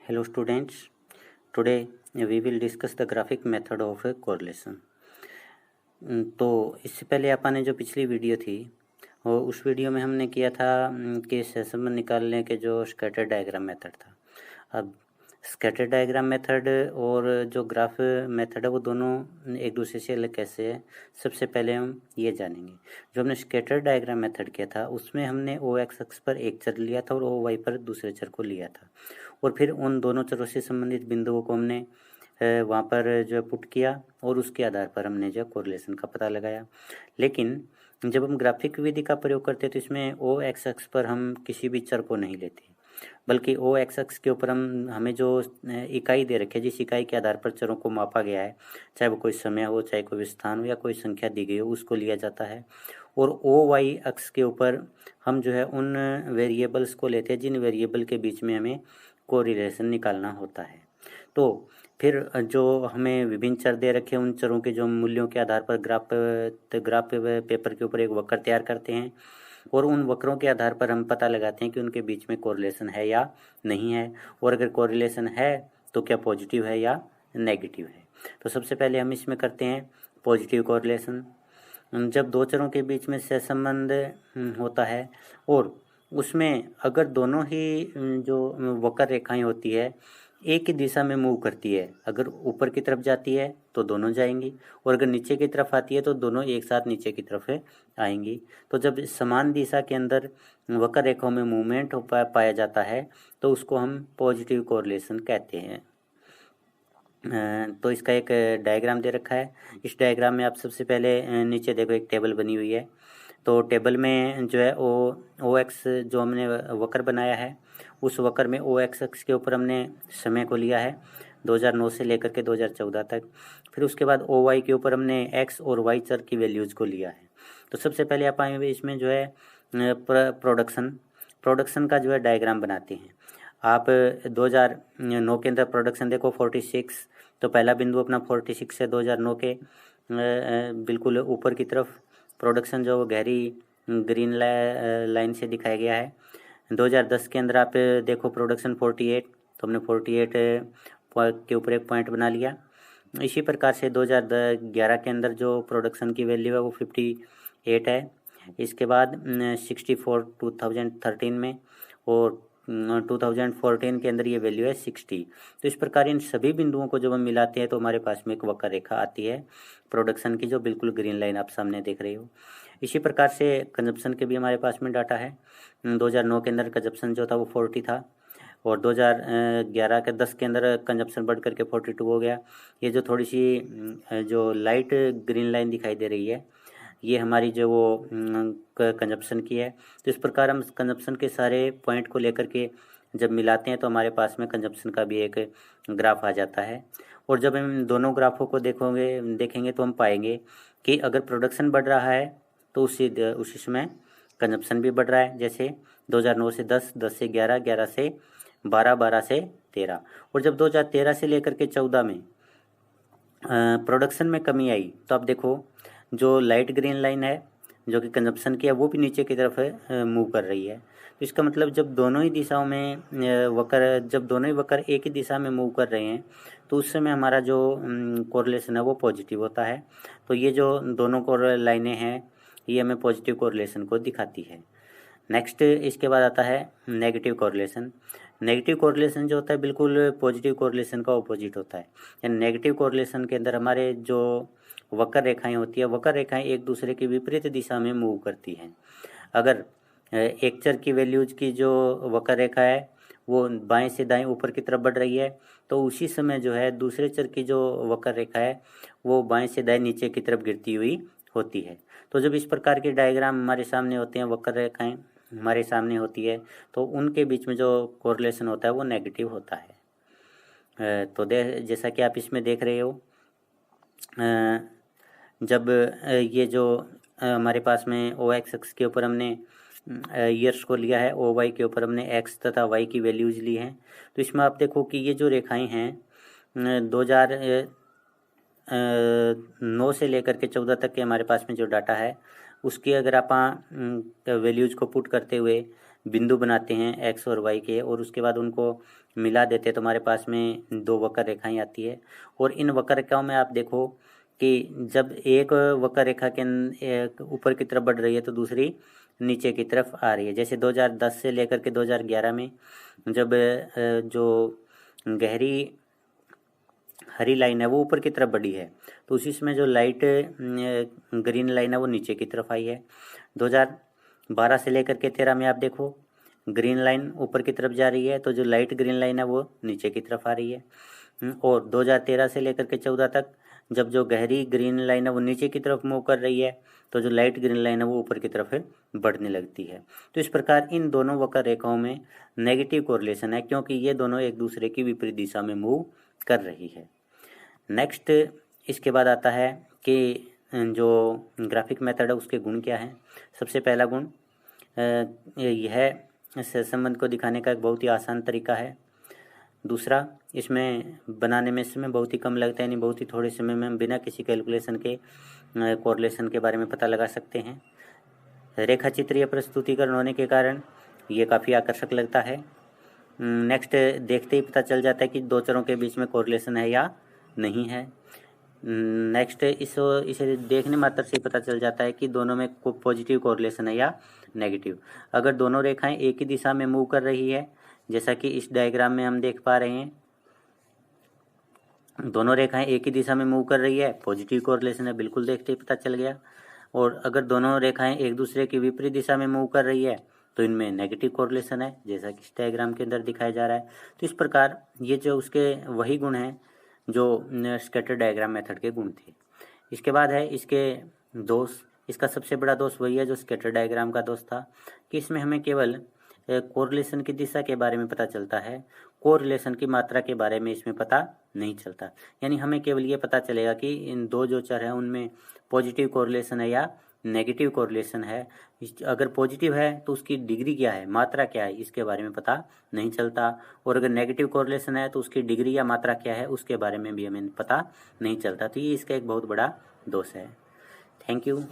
Hello students, today we will discuss the graphic method of a correlation. तो इससे पहले अपन ने जो पिछली वीडियो थी वो उस वीडियो में हमने किया था कि सहसंबंध निकालने के जो स्कैटर डायग्राम मेथड था। अब स्कैटर डायग्राम मेथड और जो ग्राफ मेथड है वो दोनों एक दूसरे से अलग कैसे है, सबसे पहले हम ये जानेंगे। जो हमने स्कैटर डायग्राम मेथड किया था उसमें हमने ओ एक्स अक्ष पर एक चर लिया था और ओ वाई पर दूसरे चर को लिया था और फिर उन दोनों चरों से संबंधित बिंदुओं को हमने वहाँ पर जो है पुट किया और उसके आधार पर हमने जो कोरिलेशन का पता लगाया। लेकिन जब हम ग्राफिक विधि का प्रयोग करते हैं तो इसमें ओ एक्स अक्ष पर हम किसी भी चर को नहीं लेते, बल्कि ओ एक्स अक्ष के ऊपर हमें जो इकाई दे रखी है, जिस इकाई के आधार पर चरों को मापा गया है, चाहे वो कोई समय हो, चाहे कोई स्थान हो या कोई संख्या दी गई हो, उसको लिया जाता है। और ओ वाई अक्ष के ऊपर हम जो है उन वेरिएबल्स को लेते हैं जिन वेरिएबल के बीच में हमें कोरिलेशन निकालना होता है। तो फिर जो हमें विभिन्न चर दे रखे हैं उन चरों के जो मूल्यों के आधार पर ग्राफ पेपर के ऊपर एक वक्र तैयार करते हैं और उन वक्रों के आधार पर हम पता लगाते हैं कि उनके बीच में कोरिलेशन है या नहीं है, और अगर कोरिलेशन है तो क्या पॉजिटिव है या नेगेटिव है। तो सबसे पहले हम इसमें करते हैं पॉजिटिव कोरिलेशन। जब दो चरों के बीच में सहसंबंध होता है और उसमें अगर दोनों ही जो वक्र रेखाएं होती है एक ही दिशा में मूव करती है, अगर ऊपर की तरफ जाती है तो दोनों जाएंगी और अगर नीचे की तरफ आती है तो दोनों एक साथ नीचे की तरफ आएंगी। तो जब समान दिशा के अंदर वक्र रेखाओं में मूवमेंट पाया जाता है तो उसको हम पॉजिटिव कोरिलेशन कहते हैं। तो इसका एक डायग्राम दे रखा है। इस डायग्राम में आप सबसे पहले नीचे देखो एक टेबल बनी हुई है। तो टेबल में जो है ओ एक्स जो हमने वक्र बनाया है उस वक्र में ओ एक्स अक्ष के ऊपर हमने समय को लिया है 2009 से लेकर के 2014 तक। फिर उसके बाद ओ वाई के ऊपर हमने एक्स और वाई चर की वैल्यूज़ को लिया है। तो सबसे पहले आप आएंगे इसमें जो है प्रोडक्शन का जो है डायग्राम बनाते हैं। आप 2009 के अंदर प्रोडक्शन देखो 46, तो पहला बिंदु अपना 46 से 2009 के बिल्कुल ऊपर की तरफ प्रोडक्शन जो गहरी ग्रीन लाइन से दिखाया गया है। 2010 के अंदर आप देखो प्रोडक्शन 48, तो हमने 48 के ऊपर एक पॉइंट बना लिया। इसी प्रकार से 2011 के अंदर जो प्रोडक्शन की वैल्यू है वो 58 है। इसके बाद 64 2013 में और 2014 के अंदर ये वैल्यू है 60। तो इस प्रकार इन सभी बिंदुओं को जब हम मिलाते हैं तो हमारे पास में एक वक्र रेखा आती है प्रोडक्शन की, जो बिल्कुल ग्रीन लाइन आप सामने देख रहे हो। इसी प्रकार से कंजप्शन के भी हमारे पास में डाटा है। 2009 के अंदर कंजप्शन जो था वो 40 था और 2011 के 10 के अंदर कंजप्शन बढ़ करके 42 हो गया। ये जो थोड़ी सी जो लाइट ग्रीन लाइन दिखाई दे रही है ये हमारी जो वो कंजप्शन की है। तो इस प्रकार हम कंजप्शन के सारे पॉइंट को लेकर के जब मिलाते हैं तो हमारे पास में कंजप्शन का भी एक ग्राफ आ जाता है। और जब हम दोनों ग्राफों को देखेंगे तो हम पाएंगे कि अगर प्रोडक्शन बढ़ रहा है तो उसी समय कंजप्शन भी बढ़ रहा है। जैसे 2009 से 10, 10 से 11, 11 से 12, 12 से 13। और जब 2013 से लेकर के 14 में प्रोडक्शन में कमी आई तो आप देखो जो लाइट ग्रीन लाइन है जो कि कंजप्शन की है वो भी नीचे की तरफ मूव कर रही है। तो इसका मतलब जब दोनों ही दिशाओं में जब दोनों ही वक्र एक ही दिशा में मूव कर रहे हैं तो उस समय हमारा जो कोरिलेशन है वो पॉजिटिव होता है। तो ये जो दोनों लाइनें हैं ये हमें पॉजिटिव कोरिलेशन को दिखाती है। नेक्स्ट इसके बाद आता है नेगेटिव कोरिलेशन। नेगेटिव कोरिलेशन जो होता है बिल्कुल पॉजिटिव कोरिलेशन का ऑपोजिट होता है। यानी नेगेटिव कोरिलेशन के अंदर हमारे जो वक्र रेखाएं होती है वक्र रेखाएं एक दूसरे की विपरीत दिशा में मूव करती हैं। अगर एक चर की वैल्यूज की जो वक्र रेखा है वो बाएं से दाएं ऊपर की तरफ बढ़ रही है तो उसी समय जो है दूसरे चर की जो वक्र रेखा है वो बाएं से दाएं नीचे की तरफ गिरती हुई होती है। तो जब इस प्रकार के डायग्राम हमारे सामने होते हैं, वक्र रेखाएं हमारे सामने होती है तो उनके बीच में जो कोरिलेशन होता है वो नेगेटिव होता है। तो जैसा कि आप इसमें देख रहे हो जब ये जो हमारे पास में ओ एक्स अक्ष के ऊपर हमने ईयर्स को लिया है, ओ वाई के ऊपर हमने एक्स तथा वाई की वैल्यूज ली हैं। तो इसमें आप देखो कि ये जो रेखाएं हैं 2009 से लेकर के 14 तक के हमारे पास में जो डाटा है उसकी अगर आप वैल्यूज को पुट करते हुए बिंदु बनाते हैं एक्स और वाई के और उसके बाद उनको मिला देते हैं तो हमारे पास में दो वक्र रेखाएं आती है। और इन वक्र रेखाओं में आप देखो कि जब एक वक्र रेखा के ऊपर की तरफ बढ़ रही है तो दूसरी नीचे की तरफ आ रही है। जैसे 2010 से लेकर के 2011 में जब जो गहरी हरी लाइन है वो ऊपर की तरफ बढ़ी है तो उसी समय जो लाइट ग्रीन लाइन है वो नीचे की तरफ आई है। 2012 से लेकर के 13 में आप देखो ग्रीन लाइन ऊपर की तरफ जा रही है तो जो लाइट ग्रीन लाइन है वो नीचे की तरफ आ रही है। और 2013 से लेकर के 14 तक जब जो गहरी ग्रीन लाइन है वो नीचे की तरफ मूव कर रही है तो जो लाइट ग्रीन लाइन है वो ऊपर की तरफ बढ़ने लगती है। तो इस प्रकार इन दोनों वक्र रेखाओं में नेगेटिव कोरिलेशन है क्योंकि ये दोनों एक दूसरे की विपरीत दिशा में मूव कर रही है। नेक्स्ट इसके बाद आता है कि जो ग्राफिक मेथड है उसके गुण क्या हैं। सबसे पहला गुण यह संबंध को दिखाने का एक बहुत ही आसान तरीका है। दूसरा, इसमें बनाने में समय बहुत ही कम लगता है, यानी बहुत ही थोड़े समय में हम बिना किसी कैलकुलेशन के कोरिलेशन के बारे में पता लगा सकते हैं। रेखा चित्रीय प्रस्तुतिकरण होने के कारण ये काफ़ी आकर्षक लगता है। नेक्स्ट, देखते ही पता चल जाता है कि दो चरों के बीच में कोरिलेशन है या नहीं है। नेक्स्ट, इसे देखने मात्र से पता चल जाता है कि दोनों में पॉजिटिव कोरिलेशन है या नेगेटिव। अगर दोनों रेखाएं एक ही दिशा में मूव कर रही है, जैसा कि इस डायग्राम में हम देख पा रहे हैं, दोनों रेखाएं एक ही दिशा में मूव कर रही है, पॉजिटिव कोरिलेशन है, बिल्कुल देखते ही पता चल गया। और अगर दोनों रेखाएं एक दूसरे की विपरीत दिशा में मूव कर रही है तो इनमें नेगेटिव कोरिलेशन है, जैसा कि इस डायग्राम के अंदर दिखाया जा रहा है। तो इस प्रकार ये जो उसके वही गुण हैं जो स्कैटर डायग्राम मेथड के गुण थे। इसके बाद है इसके दोष। इसका सबसे बड़ा दोष वही है जो स्कैटर डायग्राम का दोष था कि इसमें हमें केवल कोरिलेशन की दिशा के बारे में पता चलता है, कोरिलेशन की मात्रा के बारे में इसमें पता नहीं चलता। यानी हमें केवल ये पता चलेगा कि इन दो जो चर हैं उनमें पॉजिटिव कोरिलेशन है या नेगेटिव कोरिलेशन है। अगर पॉजिटिव है तो उसकी डिग्री क्या है, मात्रा क्या है, इसके बारे में पता नहीं चलता। और अगर नेगेटिव कोरिलेशन है तो उसकी डिग्री या मात्रा क्या है उसके बारे में भी हमें पता नहीं चलता। तो ये इसका एक बहुत बड़ा दोष है। Thank you.